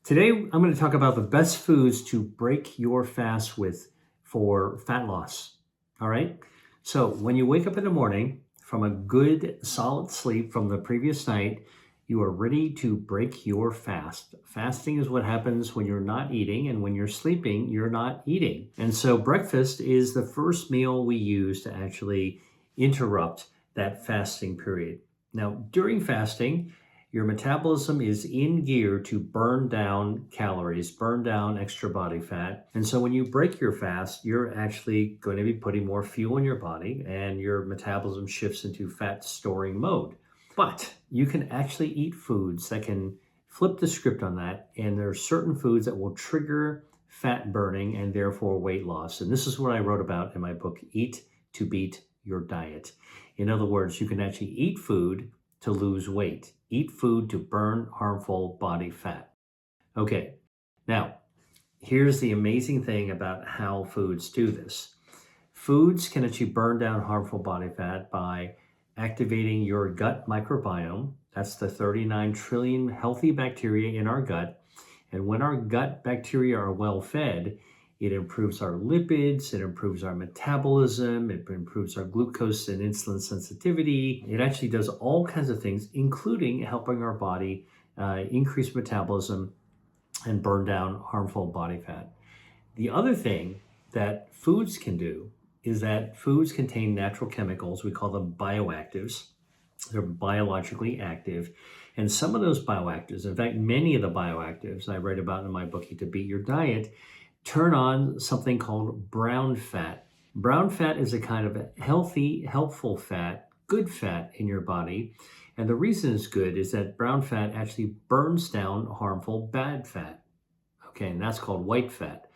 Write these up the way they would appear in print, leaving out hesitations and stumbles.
Today, I'm going to talk about the best foods to break your fast with for fat loss. All right. So, when you wake up in the morning from a good, solid sleep from the previous night, you are ready to break your fast. Fasting is what happens when you're not eating, and when you're sleeping, you're not eating. And so, breakfast is the first meal we use to actually interrupt that fasting period. Now, during fasting, your metabolism is in gear to burn down calories, burn down extra body fat. And so when you break your fast, you're actually going to be putting more fuel in your body and your metabolism shifts into fat storing mode. But you can actually eat foods that can flip the script on that. And there are certain foods that will trigger fat burning and therefore weight loss. And this is what I wrote about in my book, Eat to Beat Your Diet. In other words, you can actually eat food to lose weight. Eat food to burn harmful body fat. Okay, now here's the amazing thing about how foods do this. Foods can actually burn down harmful body fat by activating your gut microbiome. That's the 39 trillion healthy bacteria in our gut. And when our gut bacteria are well fed, it improves our lipids, it improves our metabolism, it improves our glucose and insulin sensitivity. It actually does all kinds of things, including helping our body increase metabolism and burn down harmful body fat. The other thing that foods can do is that foods contain natural chemicals. We call them bioactives. They're biologically active. And some of those bioactives, in fact, many of the bioactives I write about in my book, Eat to Beat Your Diet, turn on something called brown fat. Brown fat is a kind of healthy, helpful fat, good fat in your body. And the reason it's good is that brown fat actually burns down harmful bad fat. Okay, and that's called white fat.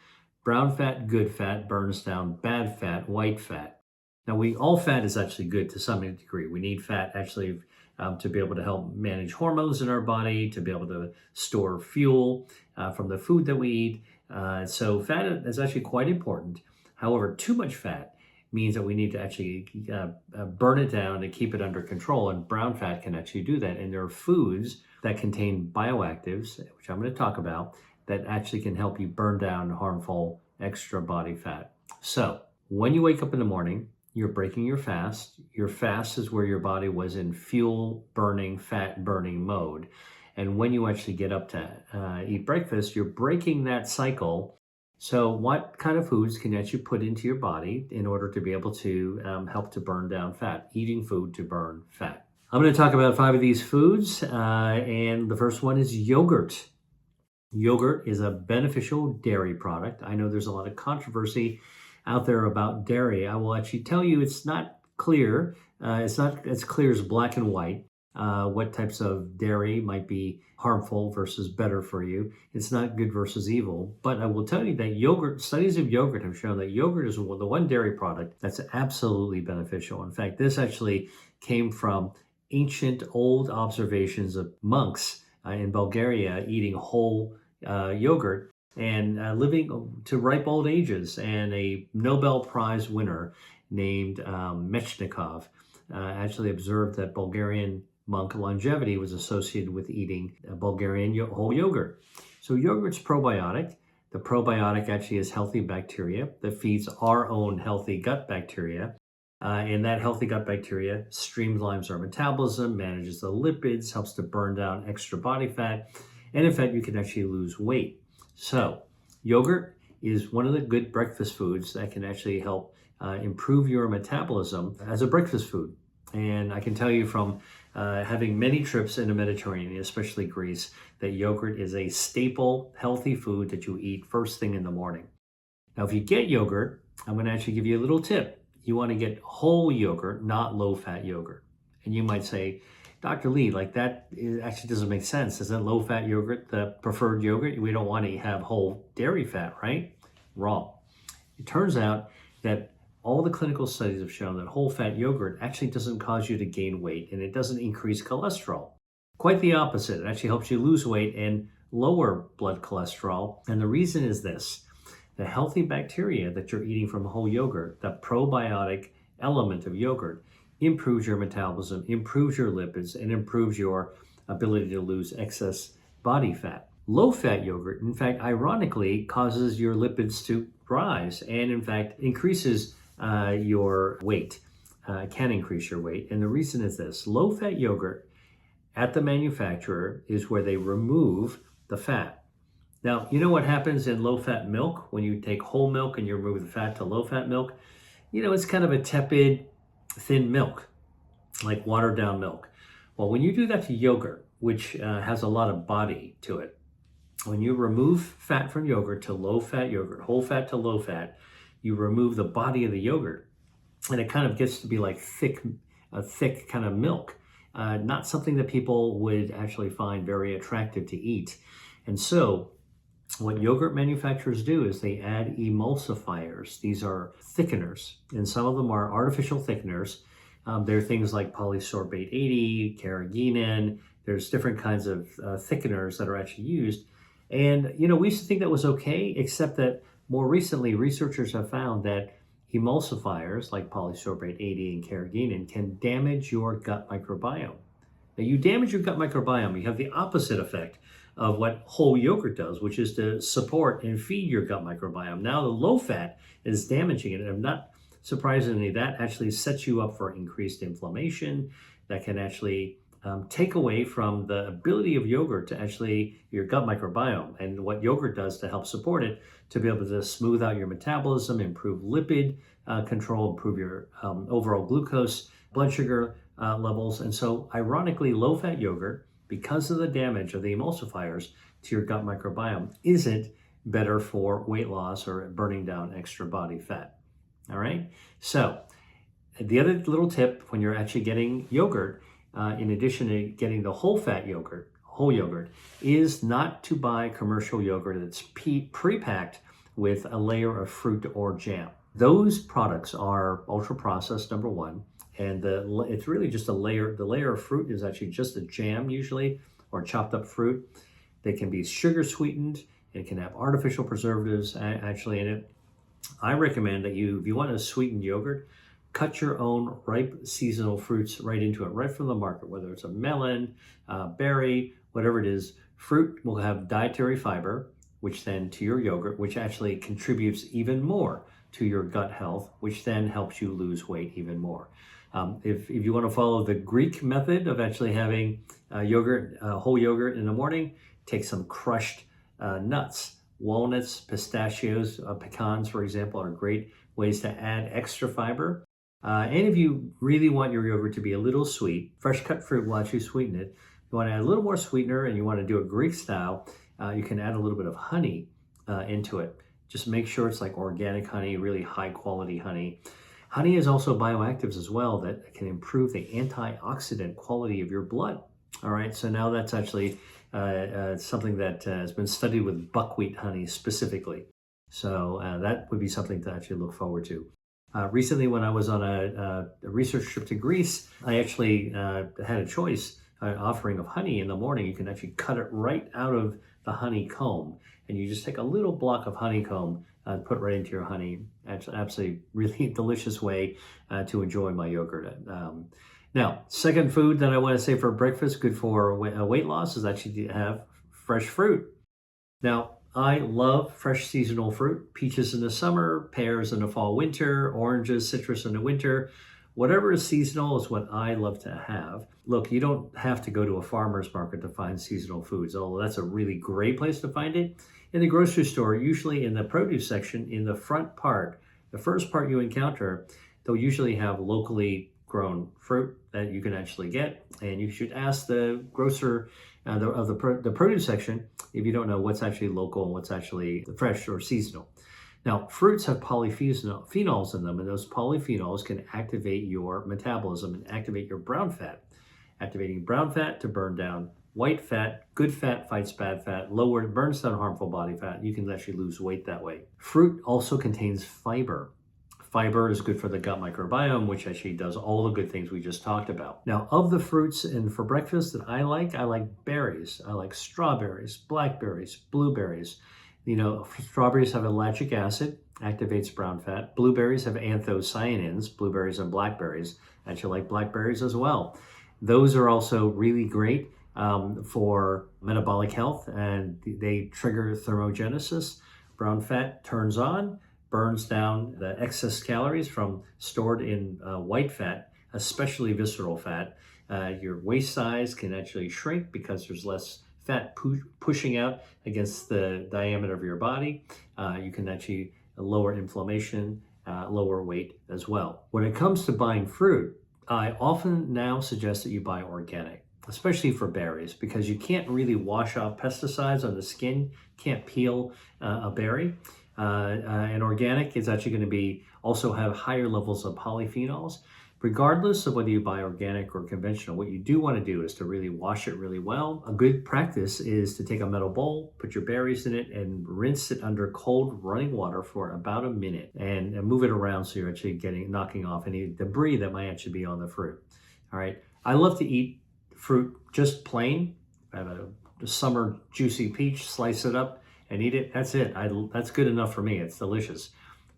Brown fat, good fat, burns down bad fat, white fat. Now, all fat is actually good to some degree. We need fat actually to be able to help manage hormones in our body, to be able to store fuel from the food that we eat. So fat is actually quite important. However, too much fat means that we need to actually burn it down and keep it under control. And brown fat can actually do that. And there are foods that contain bioactives, which I'm going to talk about, that actually can help you burn down harmful extra body fat. So when you wake up in the morning, you're breaking your fast. Your fast is where your body was in fuel burning, fat burning mode. And when you actually get up to eat breakfast, you're breaking that cycle. So what kind of foods can you actually put into your body in order to be able to help to burn down fat? Eating food to burn fat. I'm going to talk about 5 of these foods. And the first one is yogurt. Yogurt is a beneficial dairy product. I know there's a lot of controversy out there about dairy. I will actually tell you it's not clear. It's not as clear as black and white. What types of dairy might be harmful versus better for you. It's not good versus evil. But I will tell you that yogurt, studies of yogurt have shown that yogurt is the one dairy product that's absolutely beneficial. In fact, this actually came from ancient old observations of monks in Bulgaria eating whole yogurt and living to ripe old ages. And a Nobel Prize winner named Mechnikov actually observed that Bulgarian monk longevity was associated with eating Bulgarian whole yogurt. So yogurt's probiotic. The probiotic actually is healthy bacteria that feeds our own healthy gut bacteria. And that healthy gut bacteria streamlines our metabolism, manages the lipids, helps to burn down extra body fat, and in fact, you can actually lose weight. So yogurt is one of the good breakfast foods that can actually help improve your metabolism as a breakfast food. And I can tell you from having many trips in the Mediterranean, especially Greece, that yogurt is a staple, healthy food that you eat first thing in the morning. Now, if you get yogurt, I'm going to actually give you a little tip. You want to get whole yogurt, not low-fat yogurt. And you might say, Dr. Lee, like that actually doesn't make sense. Isn't low-fat yogurt the preferred yogurt? We don't want to have whole dairy fat, right? Wrong. It turns out that all the clinical studies have shown that whole-fat yogurt actually doesn't cause you to gain weight, and it doesn't increase cholesterol. Quite the opposite. It actually helps you lose weight and lower blood cholesterol. And the reason is this. The healthy bacteria that you're eating from whole yogurt, the probiotic element of yogurt, improves your metabolism, improves your lipids, and improves your ability to lose excess body fat. Low-fat yogurt, in fact, ironically, causes your lipids to rise and, in fact, increases your weight, can increase your weight. And the reason is this: low-fat yogurt at the manufacturer is where they remove the fat. Now, you know what happens in low-fat milk when you take whole milk and you remove the fat to low-fat milk? It's kind of a tepid, thin milk, like watered down milk. Well, when you do that to yogurt, which has a lot of body to it, when you remove fat from yogurt to low-fat yogurt, whole fat to low fat, you remove the body of the yogurt, and it kind of gets to be like a thick kind of milk. Not something that people would actually find very attractive to eat. And so what yogurt manufacturers do is they add emulsifiers. These are thickeners, and some of them are artificial thickeners. They're things like polysorbate 80, carrageenan. There's different kinds of thickeners that are actually used. And, we used to think that was okay, except that more recently, researchers have found that emulsifiers like polysorbate 80 and carrageenan can damage your gut microbiome. Now, you damage your gut microbiome, you have the opposite effect of what whole yogurt does, which is to support and feed your gut microbiome. Now, the low fat is damaging it, and not surprisingly, that actually sets you up for increased inflammation. That can actually take away from the ability of yogurt to actually your gut microbiome, and what yogurt does to help support it, to be able to smooth out your metabolism, improve lipid control, improve your overall glucose, blood sugar levels. And so ironically, low-fat yogurt, because of the damage of the emulsifiers to your gut microbiome, isn't better for weight loss or burning down extra body fat. All right. So the other little tip when you're actually getting yogurt, in addition to getting the whole yogurt, is not to buy commercial yogurt that's pre-packed with a layer of fruit or jam. Those products are ultra processed, number one, and it's really just a layer. The layer of fruit is actually just a jam usually, or chopped up fruit. They can be sugar sweetened. It can have artificial preservatives actually in it. I recommend that if you want a sweetened yogurt, cut your own ripe seasonal fruits right into it, right from the market, whether it's a melon, berry, whatever it is. Fruit will have dietary fiber, which then to your yogurt, which actually contributes even more to your gut health, which then helps you lose weight even more. If you want to follow the Greek method of actually having whole yogurt in the morning, take some crushed nuts. Walnuts, pistachios, pecans, for example, are great ways to add extra fiber. And if you really want your yogurt to be a little sweet, fresh cut fruit will actually sweeten it. If you want to add a little more sweetener and you want to do it Greek style, you can add a little bit of honey into it. Just make sure it's like organic honey, really high quality honey. Honey is also bioactives as well that can improve the antioxidant quality of your blood. All right, so now that's actually something that has been studied with buckwheat honey specifically. So that would be something to actually look forward to. Recently, when I was on a research trip to Greece, I actually had a choice, offering of honey in the morning. You can actually cut it right out of the honeycomb, and you just take a little block of honeycomb and put it right into your honey. It's absolutely really delicious way to enjoy my yogurt. Now, second food that I want to say for breakfast, good for weight loss, is actually to have fresh fruit. Now, I love fresh seasonal fruit. Peaches in the summer, pears in the fall, winter, oranges, citrus in the winter. Whatever is seasonal is what I love to have. Look, you don't have to go to a farmer's market to find seasonal foods, although that's a really great place to find it. In the grocery store, usually in the produce section, in the front part, the first part you encounter, they'll usually have locally grown fruit that you can actually get, and you should ask the grocer of the produce section if you don't know what's actually local and what's actually fresh or seasonal. Now, fruits have polyphenols in them, and those polyphenols can activate your metabolism and activate your brown fat. Activating brown fat to burn down white fat. Good fat fights bad fat, burns down harmful body fat. You can actually lose weight that way. Fruit also contains fiber. Fiber is good for the gut microbiome, which actually does all the good things we just talked about. Now, of the fruits and for breakfast that I like berries. I like strawberries, blackberries, blueberries. Strawberries have ellagic acid, activates brown fat. Blueberries have anthocyanins, blueberries and blackberries. Actually like blackberries as well. Those are also really great for metabolic health, and they trigger thermogenesis. Brown fat turns on, burns down the excess calories from stored in white fat, especially visceral fat. Your waist size can actually shrink because there's less fat pushing out against the diameter of your body. You can actually lower inflammation, lower weight as well. When it comes to buying fruit, I often now suggest that you buy organic, especially for berries, because you can't really wash out pesticides on the skin, can't peel a berry. And organic is actually going to be also have higher levels of polyphenols. Regardless of whether you buy organic or conventional, what you do want to do is to really wash it really well. A good practice is to take a metal bowl, put your berries in it, and rinse it under cold running water for about a minute, and move it around so you're actually knocking off any debris that might actually be on the fruit. All right. I love to eat fruit just plain. I have a summer juicy peach, slice it up and eat it. That's it. That's good enough for me. It's delicious.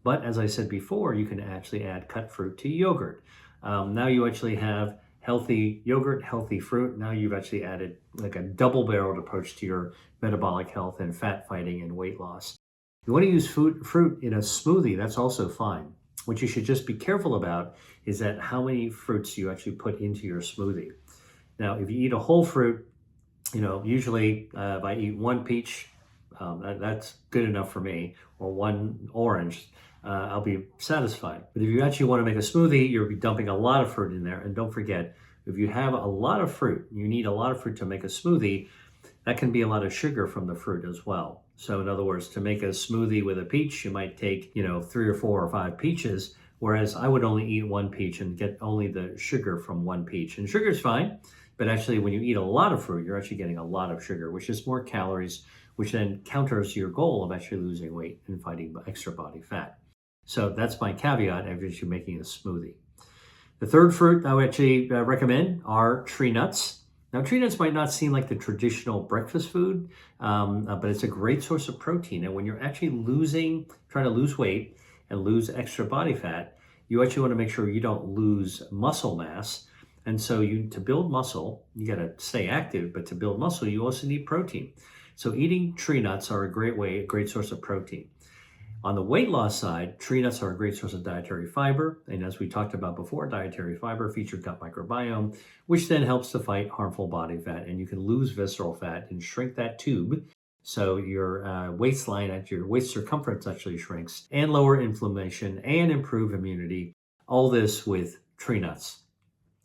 But as I said before, you can actually add cut fruit to yogurt. Now you actually have healthy yogurt, healthy fruit. Now you've actually added like a double-barreled approach to your metabolic health and fat fighting and weight loss. You want to use fruit in a smoothie, that's also fine. What you should just be careful about is that how many fruits you actually put into your smoothie. Now, if you eat a whole fruit, usually if I eat one peach, that's good enough for me, or one orange, I'll be satisfied. But if you actually want to make a smoothie, you'll be dumping a lot of fruit in there. And don't forget, if you have a lot of fruit, you need a lot of fruit to make a smoothie, that can be a lot of sugar from the fruit as well. So in other words, to make a smoothie with a peach, you might take, 3 or 4 or 5 peaches, whereas I would only eat one peach and get only the sugar from one peach. And sugar is fine, but actually when you eat a lot of fruit, you're actually getting a lot of sugar, which is more calories, which then counters your goal of actually losing weight and fighting extra body fat. So that's my caveat as you're making a smoothie. The third fruit I would actually recommend are tree nuts. Now, tree nuts might not seem like the traditional breakfast food, but it's a great source of protein. And when you're actually trying to lose weight and lose extra body fat, you actually want to make sure you don't lose muscle mass. And so to build muscle, you got to stay active, but to build muscle, you also need protein. So eating tree nuts are a great source of protein. On the weight loss side, tree nuts are a great source of dietary fiber. And as we talked about before, dietary fiber features gut microbiome, which then helps to fight harmful body fat. And you can lose visceral fat and shrink that tube. So your waistline at your waist circumference actually shrinks, and lower inflammation and improve immunity. All this with tree nuts.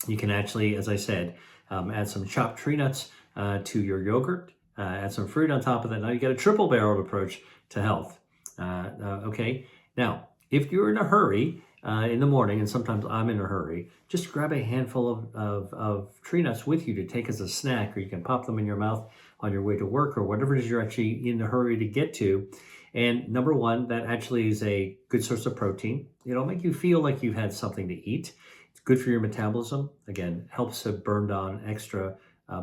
You can actually, as I said, add some chopped tree nuts to your yogurt, add some fruit on top of that. Now you get a triple-barreled approach to health. Okay. Now, if you're in a hurry in the morning, and sometimes I'm in a hurry, just grab a handful of tree nuts with you to take as a snack, or you can pop them in your mouth on your way to work or whatever it is you're actually in a hurry to get to. And number one, that actually is a good source of protein. It'll make you feel like you've had something to eat. It's good for your metabolism. Again, helps to burn down extra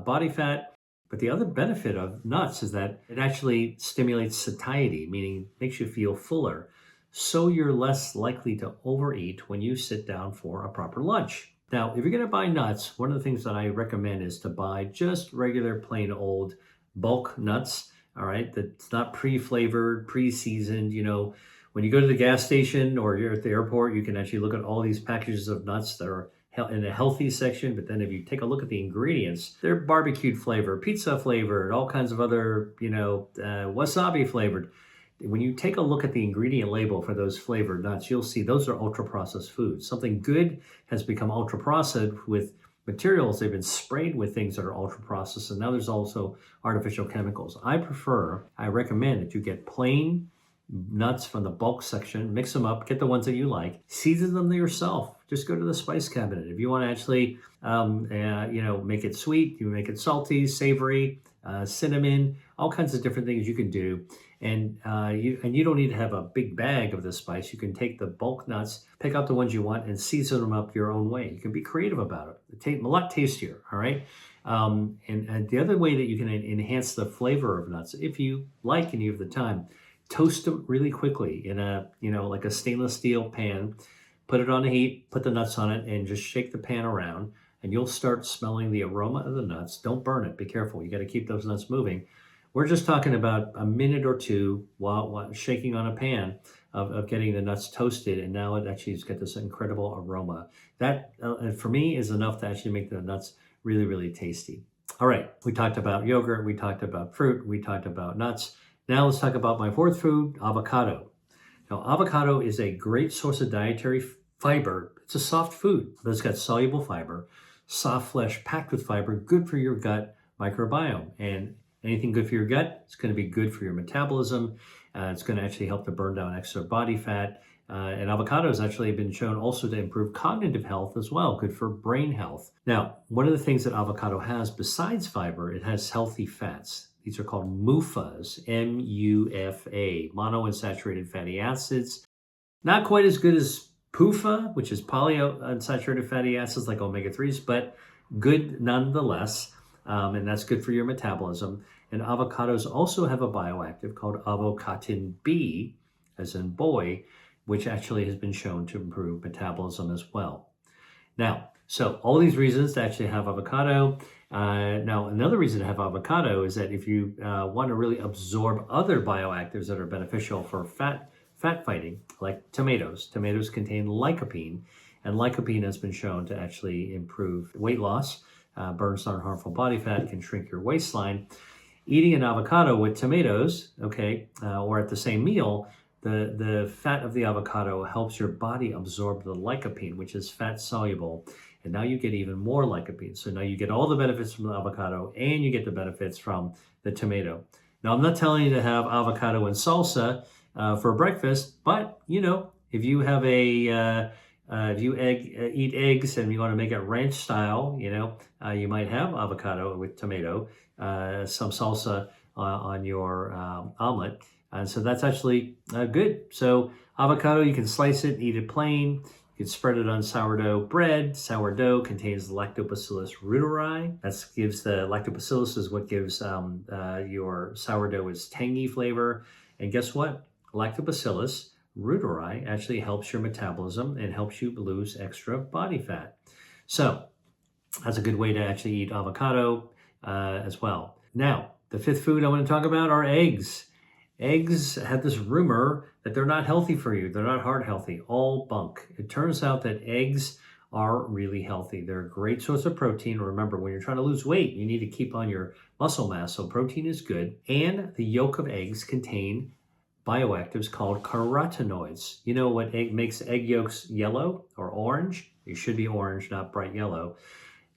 body fat. But the other benefit of nuts is that it actually stimulates satiety, meaning makes you feel fuller. So you're less likely to overeat when you sit down for a proper lunch. Now, if you're going to buy nuts, one of the things that I recommend is to buy just regular plain old bulk nuts, all right? That's not pre-flavored, pre-seasoned. When you go to the gas station or you're at the airport, you can actually look at all these packages of nuts that are in a healthy section, but then if you take a look at the ingredients, they're barbecued flavor, pizza flavored, all kinds of other, wasabi flavored. When you take a look at the ingredient label for those flavored nuts, you'll see those are ultra-processed foods. Something good has become ultra-processed with materials. They've been sprayed with things that are ultra-processed, and now there's also artificial chemicals. I recommend that you get plain nuts from the bulk section, mix them up, get the ones that you like, season them yourself. Just go to the spice cabinet. If you want to actually, make it sweet, you make it salty, savory, cinnamon, all kinds of different things you can do. And you don't need to have a big bag of the spice. You can take the bulk nuts, pick out the ones you want, and season them up your own way. You can be creative about it. It tastes a lot tastier, all right? And the other way that you can enhance the flavor of nuts, if you like and you have the time, toast them really quickly in like a stainless steel pan. Put it on the heat, put the nuts on it, and just shake the pan around. and you'll start smelling the aroma of the nuts. Don't burn it. Be careful. You got to keep those nuts moving. We're just talking about a minute or two while shaking on a pan of getting the nuts toasted, and now it actually has got this incredible aroma. That, for me, is enough to actually make the nuts really, really tasty. All right, we talked about yogurt, we talked about fruit, we talked about nuts. Now let's talk about my fourth food, avocado. Now, avocado is a great source of dietary fiber. It's a soft food, but it's got soluble fiber, soft flesh packed with fiber, good for your gut microbiome. And anything good for your gut, it's going to be good for your metabolism. It's going to actually help to burn down extra body fat. And avocado has actually been shown also to improve cognitive health as well, good for brain health. Now, one of the things that avocado has besides fiber, it has healthy fats. These are called MUFAs, M-U-F-A, monounsaturated fatty acids. Not quite as good as PUFA, which is polyunsaturated fatty acids like omega-3s, but good nonetheless. And that's good for your metabolism. And avocados also have a bioactive called avocatin B, as in boy, which actually has been shown to improve metabolism as well. Now, so all these reasons to actually have avocado. Now, another reason to have avocado is that if you want to really absorb other bioactives that are beneficial for fat fighting, like tomatoes. Tomatoes contain lycopene, and lycopene has been shown to actually improve weight loss, burns down harmful body fat, can shrink your waistline. Eating an avocado with tomatoes, okay, or at the same meal, the fat of the avocado helps your body absorb the lycopene, which is fat soluble. And now you get even more lycopene. So now you get all the benefits from the avocado and you get the benefits from the tomato. Now, I'm not telling you to have avocado and salsa for breakfast, but you know, if you have if you eat eggs and you want to make it ranch style, you know, you might have avocado with tomato, some salsa on your omelet. And so that's actually good. So avocado, you can slice it, eat it plain. You can spread it on sourdough bread. Sourdough contains Lactobacillus reuteri. That gives the lactobacillus is what gives your sourdough its tangy flavor. And guess what? Lactobacillus reuteri actually helps your metabolism and helps you lose extra body fat. So that's a good way to actually eat avocado as well. Now, the fifth food I want to talk about are eggs. Eggs have this rumor that they're not healthy for you. They're not heart healthy, all bunk. It turns out that eggs are really healthy. They're a great source of protein. Remember, when you're trying to lose weight, you need to keep on your muscle mass, so protein is good. And the yolk of eggs contain bioactives called carotenoids. You know what makes egg yolks yellow or orange? They should be orange, not bright yellow.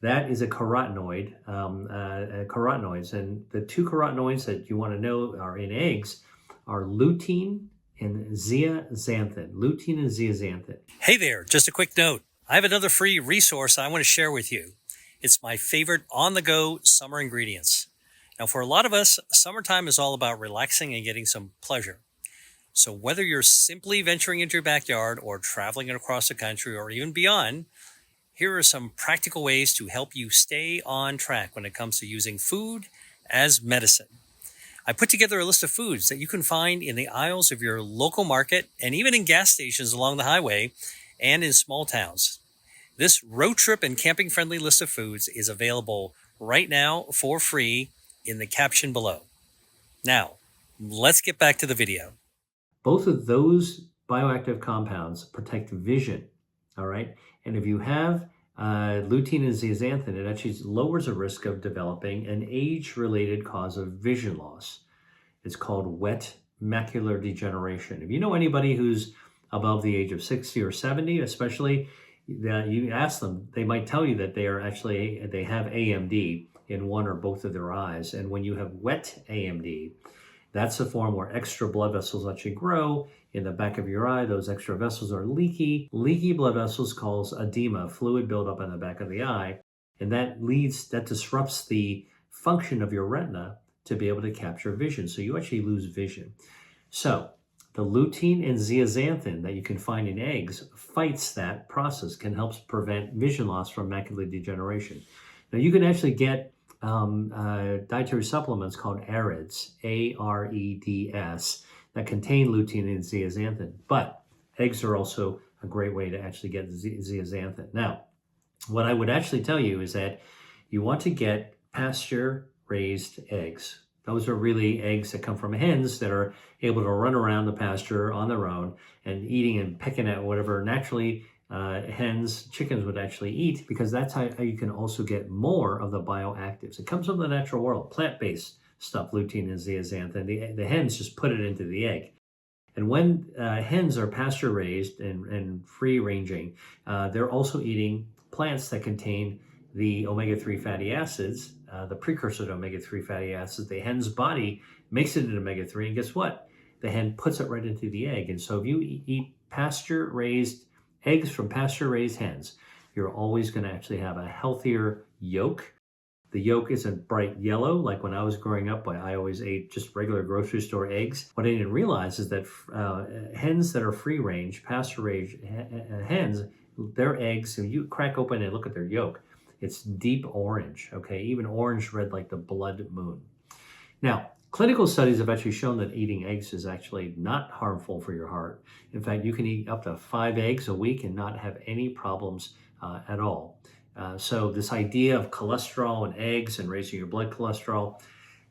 That is a carotenoid, carotenoids. And the two carotenoids that you want to know are in eggs are lutein and zeaxanthin. Lutein and zeaxanthin. Hey there, just a quick note. I have another free resource I want to share with you. It's my favorite on-the-go summer ingredients. Now, for a lot of us, summertime is all about relaxing and getting some pleasure. So whether you're simply venturing into your backyard or traveling across the country or even beyond, here are some practical ways to help you stay on track when it comes to using food as medicine. I put together a list of foods that you can find in the aisles of your local market and even in gas stations along the highway and in small towns. This road trip and camping friendly list of foods is available right now for free in the caption below. Now, let's get back to the video. Both of those bioactive compounds protect vision, all right? And if you have lutein and zeaxanthin, it actually lowers the risk of developing an age-related cause of vision loss. It's called wet macular degeneration. If you know anybody who's above the age of 60 or 70, especially, you ask them, they might tell you that they have AMD in one or both of their eyes. And when you have wet AMD, that's the form where extra blood vessels actually grow in the back of your eye. Those extra vessels are leaky. Leaky blood vessels cause edema, fluid buildup in the back of the eye. And that disrupts the function of your retina to be able to capture vision. So you actually lose vision. So the lutein and zeaxanthin that you can find in eggs fights that process, can help prevent vision loss from macular degeneration. Now you can actually get dietary supplements called AREDS, AREDS, that contain lutein and zeaxanthin. But eggs are also a great way to actually get zeaxanthin. Now, What I would actually tell you is that you want to get pasture raised eggs. Those are really eggs that come from hens that are able to run around the pasture on their own and eating and pecking at whatever naturally chickens would actually eat, because that's how you can also get more of the bioactives. It comes from the natural world, plant-based stuff, lutein and zeaxanthin. The hens just put it into the egg. And when hens are pasture raised and free ranging, they're also eating plants that contain the omega-3 fatty acids, the precursor to omega-3 fatty acids. The hen's body makes it into omega-3, and guess what? The hen puts it right into the egg. And so if you eat pasture raised eggs from pasture raised hens, you're always going to actually have a healthier yolk. The yolk isn't bright yellow like when I was growing up. I always ate just regular grocery store eggs. What I didn't realize is that hens that are free range, pasture raised hens, their eggs, and you crack open and look at their yolk, it's deep orange, okay? Even orange red like the blood moon. Now, clinical studies have actually shown that eating eggs is actually not harmful for your heart. In fact, you can eat up to 5 eggs a week and not have any problems at all. So this idea of cholesterol and eggs and raising your blood cholesterol,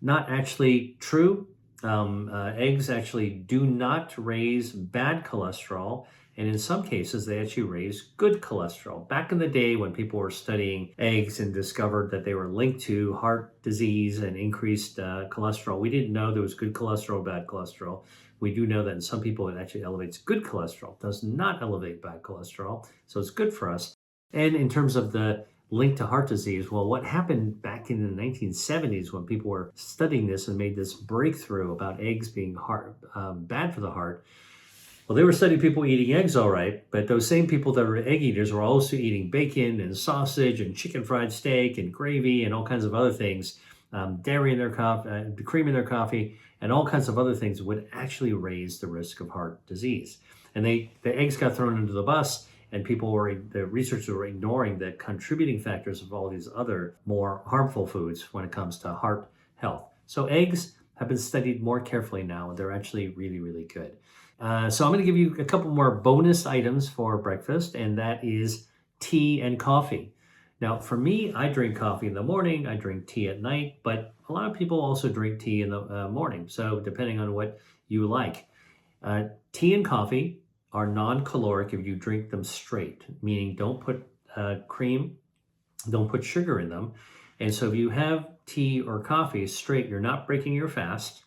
not actually true. Eggs actually do not raise bad cholesterol. And in some cases, they actually raise good cholesterol. Back in the day when people were studying eggs and discovered that they were linked to heart disease and increased cholesterol, we didn't know there was good cholesterol, bad cholesterol. We do know that in some people it actually elevates good cholesterol. It does not elevate bad cholesterol, so it's good for us. And in terms of the link to heart disease, well, what happened back in the 1970s when people were studying this and made this breakthrough about eggs being bad for the heart? Well, they were studying people eating eggs all right, but those same people that were egg eaters were also eating bacon and sausage and chicken fried steak and gravy and all kinds of other things, dairy in their coffee, cream in their coffee, and all kinds of other things would actually raise the risk of heart disease. And the eggs got thrown into the bus, and the researchers were ignoring the contributing factors of all these other more harmful foods when it comes to heart health. So eggs have been studied more carefully now, and they're actually really, really good. So I'm going to give you a couple more bonus items for breakfast, and that is tea and coffee. Now, for me, I drink coffee in the morning, I drink tea at night, but a lot of people also drink tea in the morning. So depending on what you like. Tea and coffee are non-caloric if you drink them straight, meaning don't put cream, don't put sugar in them. And so if you have tea or coffee straight, you're not breaking your fast.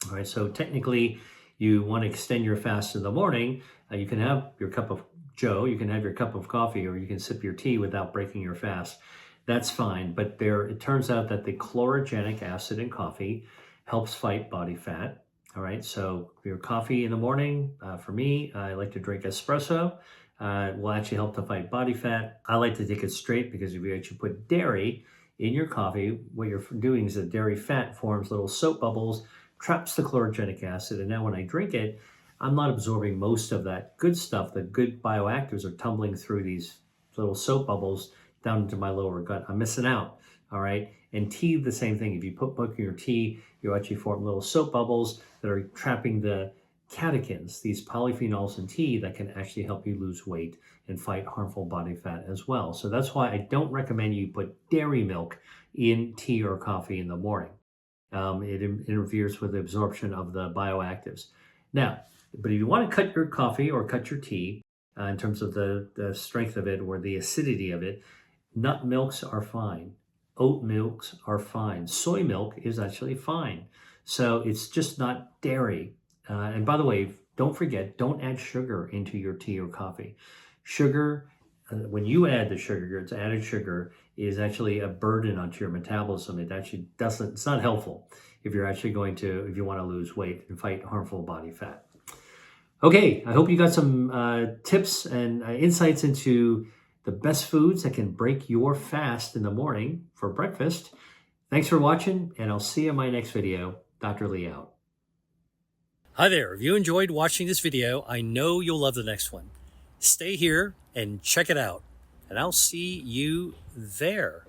All right, so technically you want to extend your fast in the morning. You can have your cup of joe, you can have your cup of coffee, or you can sip your tea without breaking your fast. That's fine, but it turns out that the chlorogenic acid in coffee helps fight body fat. All right, so your coffee in the morning, for me, I like to drink espresso. Will actually help to fight body fat. I like to take it straight because if you actually put dairy in your coffee, what you're doing is the dairy fat forms little soap bubbles, traps the chlorogenic acid, and now when I drink it, I'm not absorbing most of that good stuff. The good bioactives are tumbling through these little soap bubbles down into my lower gut. I'm missing out, all right? And tea, the same thing. If you put book in your tea, you actually form little soap bubbles that are trapping the catechins, these polyphenols in tea that can actually help you lose weight and fight harmful body fat as well. So that's why I don't recommend you put dairy milk in tea or coffee in the morning. It interferes with the absorption of the bioactives. Now, but if you want to cut your coffee or cut your tea in terms of the strength of it or the acidity of it, nut milks are fine. Oat milks are fine. Soy milk is actually fine. So it's just not dairy. And by the way, don't forget, don't add sugar into your tea or coffee. Sugar, when you add the sugar, it's added sugar, is actually a burden onto your metabolism. It actually it's not helpful if you want to lose weight and fight harmful body fat. Okay, I hope you got some tips and insights into the best foods that can break your fast in the morning for breakfast. Thanks for watching, and I'll see you in my next video. Dr. Lee out. Hi there. If you enjoyed watching this video, I know you'll love the next one. Stay here and check it out, and I'll see you there.